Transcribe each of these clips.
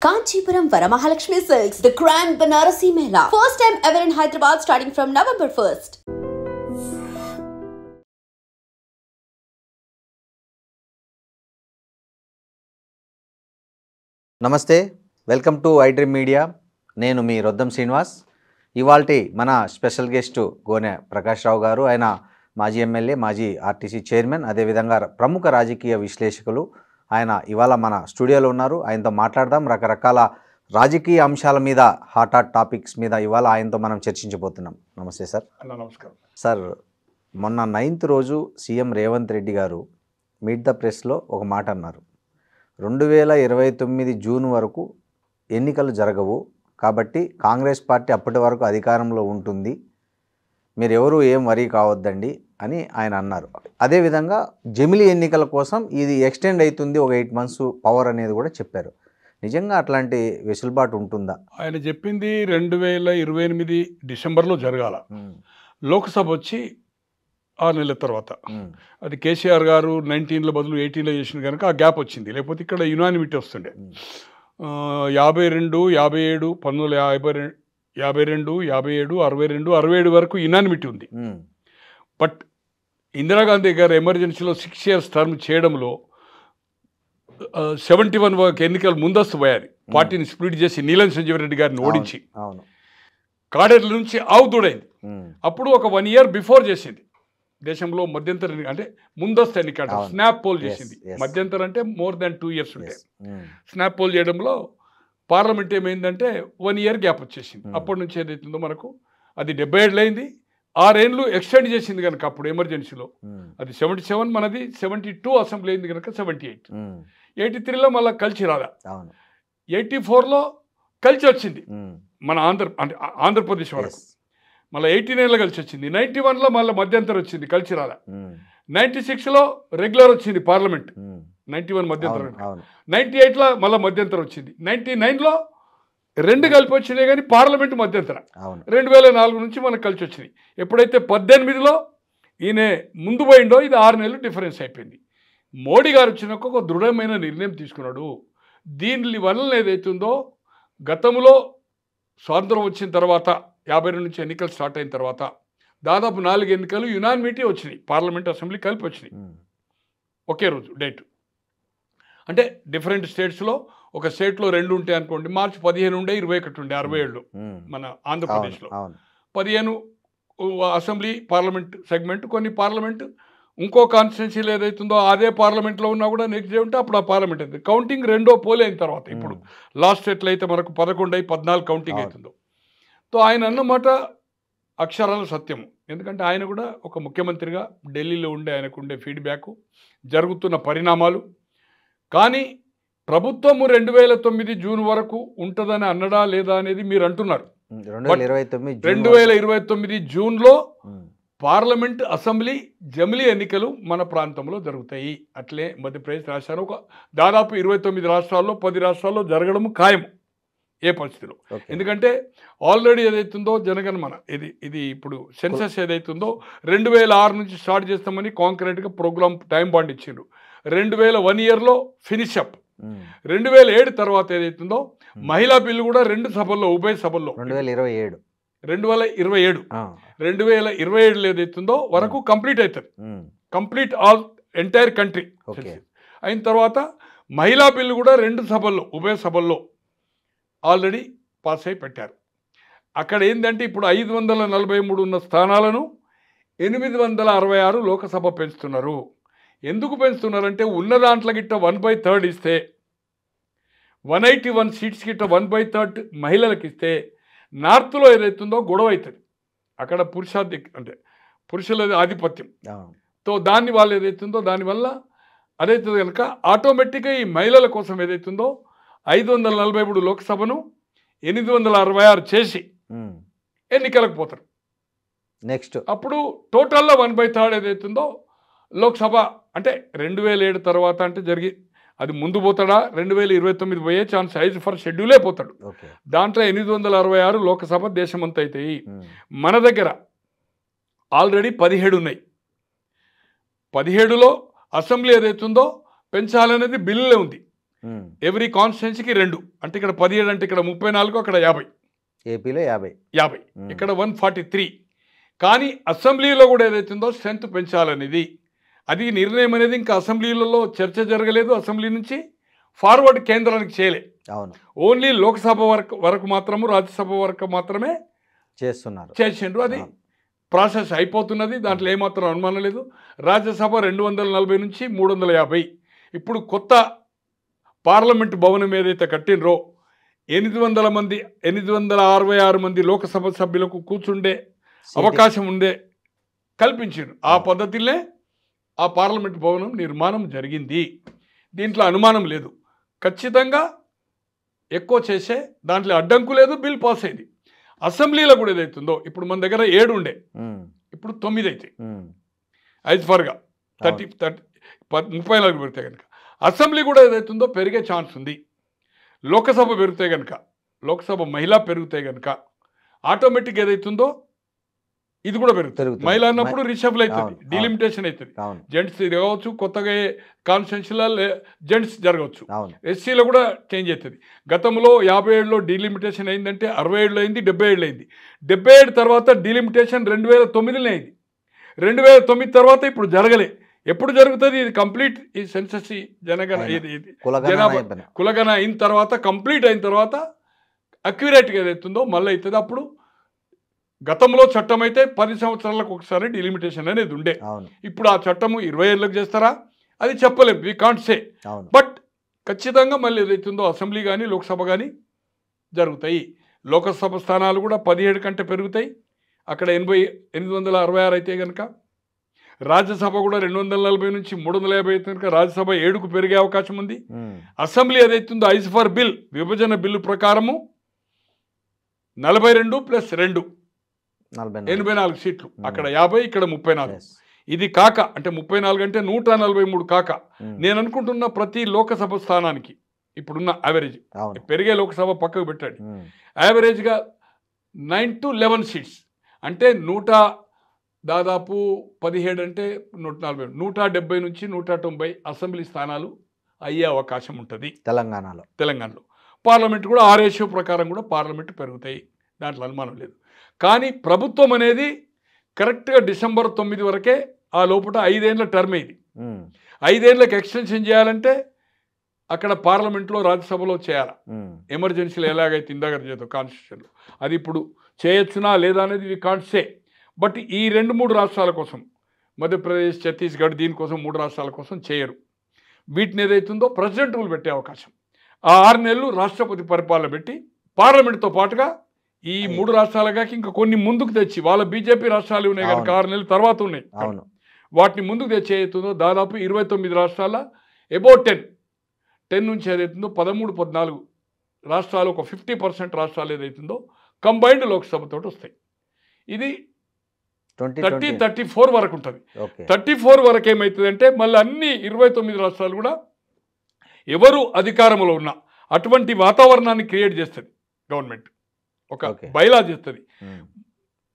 Kanchipuram Varamahalakshmi Silks, the Grand Banarasi Mela. First time ever in Hyderabad starting from November 1st. నమస్తే welcome to iDream media. నేను మీ రొద్దం శ్రీనివాస్. ఇవాల్టి మన special guest గోనె ప్రకాష్ రావు గారు. ఆయన మాజీ ఎమ్మెల్యే, మాజీ ఆర్టీసీ చైర్మన్, అదేవిధంగా ప్రముఖ రాజకీయ విశ్లేషకులు. ఆయన ఇవాళ మన స్టూడియోలో ఉన్నారు. ఆయనతో మాట్లాడదాం. రకరకాల రాజకీయ అంశాల మీద, హాట్ టాపిక్స్ మీద ఇవాళ ఆయనతో మనం చర్చించబోతున్నాం. నమస్తే సార్. నమస్కారం సార్, మొన్న 9th రోజు సీఎం రేవంత్ రెడ్డి గారు మీట్ ద ప్రెస్లో ఒక మాట అన్నారు. 2029 జూన్ వరకు ఎన్నికలు జరగవు, కాబట్టి కాంగ్రెస్ పార్టీ అప్పటి వరకు అధికారంలో ఉంటుంది, మీరు ఎవరు ఏం వరీ కావద్దండి అని ఆయన అన్నారు. అదేవిధంగా జమిలీ ఎన్నికల కోసం ఇది ఎక్స్టెండ్ అవుతుంది, ఒక 8 months పవర్ అనేది కూడా చెప్పారు. నిజంగా అట్లాంటి వెసులుబాటు ఉంటుందా? ఆయన చెప్పింది 2028 డిసెంబర్లో జరగాల. లోక్సభ వచ్చి 6 నెలల తర్వాత. అది కేసీఆర్ గారు 19లో బదులు 18లో చేసిన కనుక ఆ గ్యాప్ వచ్చింది. లేకపోతే ఇక్కడ యునానిమిటీ వస్తుండే. 52, 57, 1952, 52, 57, 62, 67 వరకు యునానిమిటీ ఉంది. బట్ ఇందిరాగాంధీ గారు ఎమర్జెన్సీలో 6 years టర్మ్ చేయడంలో 71 వరకు ఎన్నికలు ముందస్తు పోయారు. పార్టీని స్ప్లిట్ చేసి నీలం సంజీవ్ రెడ్డి గారిని ఓడించి కాడేర్ల నుంచి ఆవుదూడైంది. అప్పుడు ఒక 1 year బిఫోర్ చేసింది. దేశంలో మధ్యంతర అంటే ముందస్తు ఎన్నిక స్నాప్ పోల్ చేసింది. మధ్యంతరం అంటే more than 2 years ఉంటాయి. స్నాప్ పోల్ చేయడంలో పార్లమెంట్ ఏమైందంటే 1 year గ్యాప్ వచ్చేసింది. అప్పటి నుంచి ఏదైతుందో మనకు అది 77 అయింది. 6 ఏళ్ళు ఎక్స్టెండ్ చేసింది కనుక అప్పుడు ఎమర్జెన్సీలో అది 77, మనది 72 అసెంబ్లీ అయింది కనుక 78. 83లో మళ్ళీ కలిసి రాదా. 84లో కలిసి వచ్చింది మన ఆంధ్రప్రదేశ్ వరకు. మళ్ళీ 89లో కలిసి వచ్చింది. 91లో మళ్ళీ మధ్యంతరం వచ్చింది, కలిసి రాదా. 96లో రెగ్యులర్ వచ్చింది పార్లమెంట్. 91 మధ్యంతరం. 98లో మళ్ళీ మధ్యంతరం వచ్చింది. 99లో 2 కలిపి వచ్చినాయి కానీ పార్లమెంట్ మధ్యంతరం. 2004 నుంచి మనకు కలిసి వచ్చినాయి. ఎప్పుడైతే 18లో ఈయన ముందు పోయిండో ఇది 6 నెలలు డిఫరెన్స్ అయిపోయింది. మోడీ గారు వచ్చినాక ఒక దృఢమైన నిర్ణయం తీసుకున్నాడు. దీని వలన ఏదైతుందో గతంలో స్వాతంత్రం వచ్చిన తర్వాత 52 నుంచి ఎన్నికలు స్టార్ట్ అయిన తర్వాత దాదాపు 4 ఎన్నికలు యునానిమిటీ వచ్చినాయి. పార్లమెంట్, అసెంబ్లీ కలిపి వచ్చినాయి ఒకే రోజు డేట్. అంటే డిఫరెంట్ స్టేట్స్లో ఒక స్టేట్లో 2 ఉంటాయి అనుకోండి. మార్చి 15 ఉండే, 21 ఉండే 67లో మన ఆంధ్రప్రదేశ్లో. 15 అసెంబ్లీ పార్లమెంట్ సెగ్మెంట్, కొన్ని పార్లమెంట్ ఇంకో కాన్స్టిట్యున్సీలు ఏదైతుందో అదే పార్లమెంట్లో ఉన్నా కూడా నెక్స్ట్ డే ఉంటే అప్పుడు ఆ పార్లమెంట్ అవుతుంది. కౌంటింగ్ 2వ పోల్ అయిన తర్వాత. ఇప్పుడు లాస్ట్ ఎట్లయితే మనకు 11 అయి 14 కౌంటింగ్ అవుతుందో. సో ఆయన అన్నమాట అక్షరాల సత్యము. ఎందుకంటే ఆయన కూడా ఒక ముఖ్యమంత్రిగా ఢిల్లీలో ఉండే ఆయనకు ఉండే ఫీడ్బ్యాక్, జరుగుతున్న పరిణామాలు. కానీ ప్రభుత్వము 2029 జూన్ వరకు ఉంటుందని అన్నడా లేదా అనేది మీరు అంటున్నారు. 2029 జూన్లో పార్లమెంట్, అసెంబ్లీ, జమిలీ ఎన్నికలు మన ప్రాంతంలో జరుగుతాయి. అట్లే మధ్యప్రదేశ్ రాష్ట్రాలు ఒక దాదాపు 29 రాష్ట్రాల్లో 10 రాష్ట్రాల్లో జరగడం ఖాయం ఏ పరిస్థితిలో. ఎందుకంటే ఆల్రెడీ ఏదైతుందో జనగణమన ఇది ఇప్పుడు సెన్సస్ ఏదైతుందో 2006 నుంచి స్టార్ట్ చేస్తామని కాంక్రీట్గా ప్రోగ్రామ్ టైం బాండ్ ఇచ్చిండ్రు. 2001 yearలో ఫినిష్ అప్. 2007 తర్వాత ఏదైతుందో మహిళా బిల్లు కూడా 2 సభల్లో, ఉభయ సభల్లో 2027 ఏదైతుందో వరకు కంప్లీట్ అవుతుంది. కంప్లీట్ ఆల్ ఎంటైర్ కంట్రీ అయిన తర్వాత మహిళా బిల్లు కూడా 2 సభల్లో, ఉభయ సభల్లో ఆల్రెడీ పాస్ అయి పెట్టారు. అక్కడ ఏంటంటే ఇప్పుడు 543 ఉన్న స్థానాలను 866 లోకసభ పెంచుతున్నారు. ఎందుకు పెంచుతున్నారంటే ఉన్న దాంట్లో గిట్ట 1/3 ఇస్తే 181 సీట్స్ గిట్ట 1/3 మహిళలకు ఇస్తే నార్త్లో ఏదైతుందో గొడవ అవుతుంది. అక్కడ అంటే పురుషుల ఆధిపత్యం. తో దాన్ని వాళ్ళు ఏదైతుందో దానివల్ల అదైతుంది కనుక ఆటోమేటిక్గా ఈ మహిళల కోసం ఏదైతుందో 543 లోక్సభను 866 చేసి ఎన్నికలకు పోతారు. నెక్స్ట్ అప్పుడు టోటల్లో 1/3 ఏదైతుందో లోక్సభ. అంటే 2007 తర్వాత అంటే అది ముందు పోతాడా, 2029 పోయే ఛాన్స్ హైజ్ ఫర్ షెడ్యూలే పోతాడు. దాంట్లో 866 లోకసభ దేశమంతా అవుతాయి. మన దగ్గర ఆల్రెడీ 17 ఉన్నాయి. 17లో అసెంబ్లీ ఏదైతుందో పెంచాలనేది బిల్లులో ఉంది. ఎవ్రీ కాన్స్టిట్యున్సీకి 2 అంటే ఇక్కడ 17 అంటే ఇక్కడ 34 అక్కడ 50. ఏపీలో 50 ఇక్కడ 143. కానీ అసెంబ్లీలో కూడా ఏదైతుందో స్ట్రెంత్ పెంచాలనేది అది నిర్ణయం అనేది ఇంకా అసెంబ్లీలలో చర్చ జరగలేదు. అసెంబ్లీ నుంచి ఫార్వర్డ్ కేంద్రానికి చేయలే. ఓన్లీ లోక్సభ వరకు మాత్రము రాజ్యసభ వరకు మాత్రమే చేసిండ్రు. అది ప్రాసెస్ అయిపోతున్నది, దాంట్లో ఏమాత్రం అనుమానం లేదు. రాజ్యసభ 240 నుంచి 350. ఇప్పుడు కొత్త పార్లమెంటు భవనం ఏదైతే కట్టినరో 800 మంది 866 మంది లోకసభ సభ్యులకు కూర్చుండే అవకాశం ఉండే కల్పించారు. ఆ పద్ధతిలో ఆ పార్లమెంటు భవనం నిర్మాణం జరిగింది. దీంట్లో అనుమానం లేదు. ఖచ్చితంగా ఎక్కువ చేసే దాంట్లో అడ్డంకు లేదు, బిల్ పాస్ అయింది. అసెంబ్లీలో కూడా ఏదైతుందో ఇప్పుడు మన దగ్గర 7 ఉండే, ఇప్పుడు 9 అవుతాయి. 5 ఫర్గా 34 పెడితే కనుక అసెంబ్లీ కూడా ఏదైతుందో పెరిగే ఛాన్స్ ఉంది. లోకసభ పెరిగితే కనుక, లోక్సభ మహిళా పెరిగితే కనుక ఆటోమేటిక్ ఏదైతుందో ఇది కూడా పెరుగుతుంది. మహిళ అన్నప్పుడు రిషఫల్ అవుతుంది, డిలిమిటేషన్ అవుతుంది. జెంట్స్ కావచ్చు, కొత్తగా కాన్స్టిట్యున్సీలో జెంట్స్ జరగవచ్చు. ఎస్సీలో కూడా చేంజ్ అవుతుంది. గతంలో 57లో డిలిమిటేషన్ అయిందంటే 67లో అయింది, 77లో అయింది. 77 తర్వాత డిలిమిటేషన్ 2009లో అయింది. 2009 తర్వాత ఇప్పుడు జరగలే. ఎప్పుడు జరుగుతుంది ఇది కంప్లీట్? ఈ సెన్సస్ జనగణ కులగణ అయిన తర్వాత, కంప్లీట్ అయిన తర్వాత అక్యురేట్గా ఏదైతుందో మళ్ళీ అవుతుంది. అప్పుడు గతంలో చట్టం అయితే 10 సంవత్సరాలకు ఒకసారి డిలిమిటేషన్ అనేది ఉండే. ఇప్పుడు ఆ చట్టము 20 ఏళ్ళకు చేస్తారా అది చెప్పలేము, వి కాంట్ సే. బట్ ఖచ్చితంగా మళ్ళీ ఏదైతుందో అసెంబ్లీ కానీ లోక్సభ కానీ జరుగుతాయి. లోకసభ స్థానాలు కూడా 17 కంటే పెరుగుతాయి. అక్కడ 866 అయితే కనుక రాజ్యసభ కూడా 240 నుంచి 350 అయితే కనుక రాజ్యసభ 7కు పెరిగే అవకాశం ఉంది. అసెంబ్లీ ఏదైతుందో ఐజ్ ఫర్ బిల్ విభజన బిల్లు ప్రకారము 42 + 2 84 సీట్లు. అక్కడ 50, ఇక్కడ 34. ఇది కాక అంటే 34 అంటే 143 కాక నేను అనుకుంటున్న ప్రతి లోకసభ స్థానానికి ఇప్పుడున్న యావరేజ్ పెరిగే లోకసభ పక్కకు పెట్టండి, యావరేజ్గా 9 to 11 సీట్స్ అంటే దాదాపు 17 అంటే 140, 170 నుంచి 190 అసెంబ్లీ స్థానాలు అయ్యే అవకాశం ఉంటుంది తెలంగాణలో. పార్లమెంట్ కూడా ఆ రేషియో ప్రకారం కూడా పార్లమెంట్ పెరుగుతాయి, దాంట్లో అనుమానం లేదు. కానీ ప్రభుత్వం అనేది కరెక్ట్గా డిసెంబర్ 9 వరకే, ఆ లోపల 5 ఏళ్ళ టర్మ్ ఇది. 5 ఏళ్ళకి ఎక్స్టెన్షన్ చేయాలంటే అక్కడ పార్లమెంట్లో రాజ్యసభలో చేయాలి. ఎమర్జెన్సీలో ఎలాగైతే ఇందాక చేద్దాం కాన్స్టిట్యూషన్లో, అది ఇప్పుడు చేయొచ్చునా లేదా అనేది వి కాంట్ సే. బట్ ఈ 2-3 రాష్ట్రాల కోసం, మధ్యప్రదేశ్, ఛత్తీస్గఢ్, దీనికోసం 3 రాష్ట్రాల కోసం చేయరు. వీటిని ఏదైతుందో ప్రెసిడెంట్ రూల్ పెట్టే అవకాశం, ఆ 6 నెలలు రాష్ట్రపతి పరిపాలన పెట్టి పార్లమెంట్తో పాటుగా ఈ 3 రాష్ట్రాలుగా ఇంకా కొన్ని ముందుకు తెచ్చి, వాళ్ళ బీజేపీ రాష్ట్రాలు ఉన్నాయి కనుక 6 నెలల తర్వాత ఉన్నాయి, వాటిని ముందుకు తెచ్చి ఏదైతుందో దాదాపు 29 రాష్ట్రాల అబౌట్ 10 నుంచి ఏదైతుందో 13-14 రాష్ట్రాలు, ఒక 50% రాష్ట్రాలు ఏదైతుందో కంబైన్డ్ లోక్సభతో వస్తాయి. ఇది 34 వరకు ఉంటుంది. 34 వరకు ఏమవుతుందంటే మళ్ళీ అన్ని 29 రాష్ట్రాలు కూడా ఎవరు అధికారంలో ఉన్నా అటువంటి వాతావరణాన్ని క్రియేట్ చేస్తుంది గవర్నమెంట్, ఒక బైలా చేస్తుంది.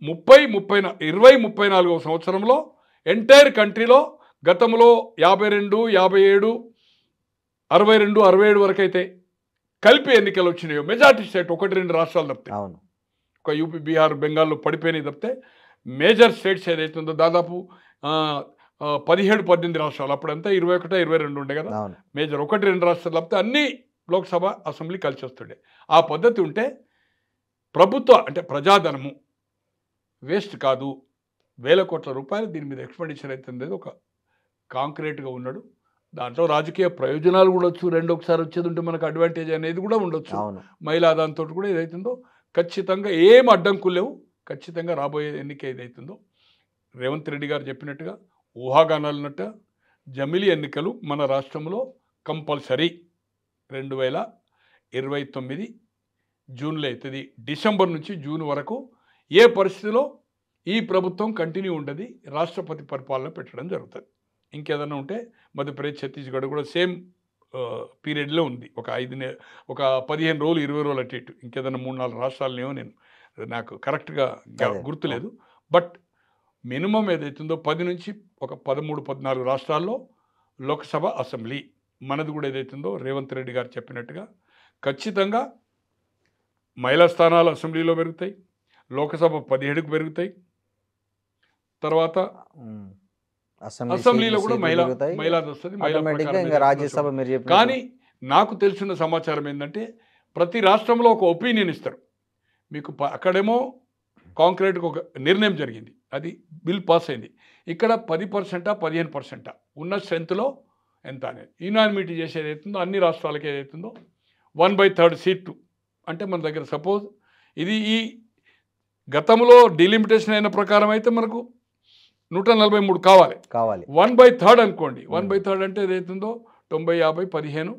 2034వ సంవత్సరంలో ఎంటైర్ కంట్రీలో గతంలో 52, 57, 62, 67 వరకు అయితే కలిపి ఎన్నికలు వచ్చినాయో మెజార్టీ స్టేట్ 1-2 రాష్ట్రాలు తప్పితే, ఒక యూపీ, బీహార్, బెంగాల్లో పడిపోయినాయి తప్పితే మేజర్ స్టేట్స్ ఏదైతుందో దాదాపు 17-18 రాష్ట్రాలు, అప్పుడంతా 21, 22 ఉండే కదా మేజర్, 1-2 రాష్ట్రాలు తప్పితే అన్ని లోక్సభ అసెంబ్లీ కలిసి వస్తుండే. ఆ పద్ధతి ఉంటే ప్రభుత్వ అంటే ప్రజాధనము వేస్ట్ కాదు, వేల కోట్ల రూపాయలు దీని మీద ఎక్స్పెండిచర్ అవుతుంది, ఒక కాంక్రీట్గా ఉన్నాడు. దాంట్లో రాజకీయ ప్రయోజనాలు కూడా వచ్చు, ఒకసారి వచ్చేది ఉంటే మనకు అడ్వాంటేజ్ అనేది కూడా ఉండొచ్చు. మహిళా దాంతో కూడా ఏదైతుందో ఖచ్చితంగా ఏం అడ్డంకులు లేవు. ఖచ్చితంగా రాబోయే ఎన్నిక ఏదైతుందో రేవంత్ రెడ్డి గారు చెప్పినట్టుగా ఊహాగానాలున్నట్టు జమిలీ ఎన్నికలు మన రాష్ట్రంలో కంపల్సరీ 2029 జూన్లో అవుతుంది. డిసెంబర్ నుంచి జూన్ వరకు ఏ పరిస్థితిలో ఈ ప్రభుత్వం కంటిన్యూ ఉండదు, రాష్ట్రపతి పరిపాలన పెట్టడం జరుగుతుంది. ఇంకేదన్నా ఉంటే మధ్యప్రదేశ్, ఛత్తీస్గఢ్ కూడా సేమ్ పీరియడ్లో ఉంది, ఒక 15 రోజులు 20 రోజులు అటు ఇటు. ఇంకేదన్నా 3-4 రాష్ట్రాలనేమో నేను నాకు కరెక్ట్గా గుర్తులేదు. బట్ మినిమం ఏదైతుందో 10 నుంచి ఒక 13-14 రాష్ట్రాల్లో లోక్సభ, అసెంబ్లీ మనది కూడా ఏదైతుందో రేవంత్ రెడ్డి గారు చెప్పినట్టుగా ఖచ్చితంగా మహిళా స్థానాలు అసెంబ్లీలో పెరుగుతాయి, లోక్సభ 17కు పెరుగుతాయి, తర్వాత అసెంబ్లీలో కూడా మహిళాది వస్తుంది. కానీ నాకు తెలిసిన సమాచారం ఏంటంటే ప్రతి రాష్ట్రంలో ఒక ఒపీనియన్ ఇస్తారు మీకు. అక్కడేమో కాంక్రీట్గా ఒక నిర్ణయం జరిగింది, అది బిల్ పాస్ అయింది. ఇక్కడ 10%, 15% ఉన్న స్ట్రెంత్లో ఎంత అనేది యునానిమిటీ చేసేది అవుతుందో అన్ని రాష్ట్రాలకి ఏదైతుందో 1/3 సీటు అంటే మన దగ్గర సపోజ్ ఇది ఈ గతంలో డిలిమిటేషన్ అయిన ప్రకారం అయితే మనకు 143 కావాలి. 1/3 అనుకోండి. 1/3 అంటే ఏదైతుందో 90, 50, 15,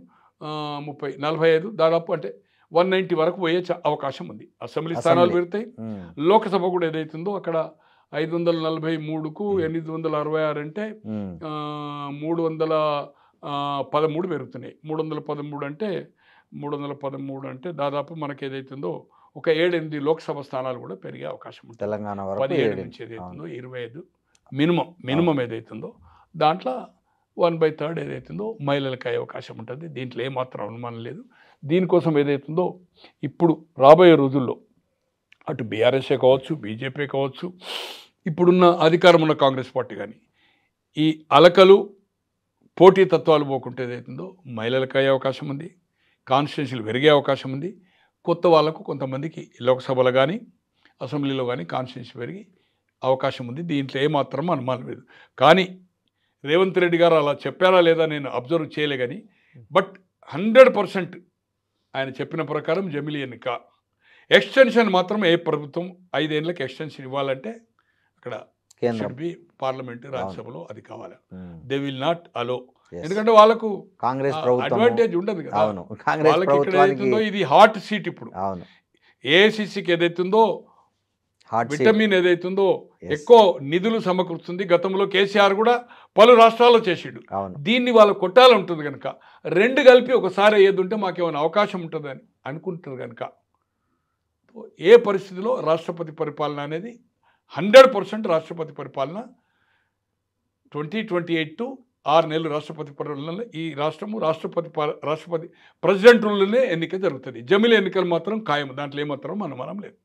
30, 45 దాదాపు అంటే 190 వరకు పోయే అవకాశం ఉంది. అసెంబ్లీ స్థానాలు పెడతాయి. లోక్సభ కూడా ఏదైతుందో అక్కడ 543కు 866 అంటే 313 పెరుగుతున్నాయి. 313 అంటే దాదాపు మనకి ఏదైతుందో ఒక 7-8 లోక్సభ స్థానాలు కూడా పెరిగే అవకాశం ఉంటుంది. తెలంగాణ 17 నుంచి ఏదైతుందో 25 మినిమం ఏదైతుందో దాంట్లో 1/3 ఏదైతుందో మహిళలకు అయ్యే అవకాశం ఉంటుంది. దీంట్లో ఏమాత్రం అనుమానం లేదు. దీనికోసం ఏదైతుందో ఇప్పుడు రాబోయే రోజుల్లో అటు బీఆర్ఎస్ఏ కావచ్చు, బీజేపీ కావచ్చు, ఇప్పుడున్న అధికారం ఉన్న కాంగ్రెస్ పార్టీ కానీ ఈ అలకలు పోటీ తత్వాలు పోకుంటే ఏదైతుందో మహిళలకు అయ్యే అవకాశం ఉంది, కాన్స్టిట్యున్సీలు పెరిగే అవకాశం ఉంది. కొత్త వాళ్ళకు కొంతమందికి లోక్సభలో కానీ అసెంబ్లీలో కానీ కాన్స్టిట్యున్సీ పెరిగి అవకాశం ఉంది. దీంట్లో ఏమాత్రం అనుమానం లేదు. కానీ రేవంత్ రెడ్డి గారు అలా చెప్పారా లేదా నేను అబ్జర్వ్ చేయలే కానీ బట్ 100% ఆయన చెప్పిన ప్రకారం జమిలీ ఎన్నిక ఎక్స్టెన్షన్ మాత్రం ఏ ప్రభుత్వం 5 ఏళ్ళకి ఎక్స్టెన్షన్ ఇవ్వాలంటే అక్కడ పార్లమెంట్ రాజ్యసభలో అది కావాలి. They will not allow. ఎందుకంటే వాళ్ళకు కాంగ్రెస్ అడ్వాంటేజ్ ఉండదు కదా. వాళ్ళకి ఇక్కడ ఏదైతుందో ఇది హాట్ సీట్. ఇప్పుడు ఏఐసిసికి ఏదైతుందో విటమిన్ ఏదైతుందో ఎక్కువ నిధులు సమకూరుస్తుంది. గతంలో కేసీఆర్ కూడా పలు రాష్ట్రాల్లో చేసిండు. దీన్ని వాళ్ళు కొట్టాలంటుంది కనుక 2 కలిపి ఒకసారి ఏదుంటే మాకేమైనా అవకాశం ఉంటుందని అనుకుంటారు కనుక ఏ పరిస్థితిలో రాష్ట్రపతి పరిపాలన అనేది 100% రాష్ట్రపతి పరిపాలన 2028 టు 6 నెలలు రాష్ట్రపతి పరిపాలనలో ఈ రాష్ట్రము రాష్ట్రపతి ప్రెసిడెంట్ రూల్లోనే ఎన్నిక జరుగుతుంది. జమిలీ ఎన్నికలు మాత్రం ఖాయం. దాంట్లో ఏమాత్రం అనుమానం లేదు.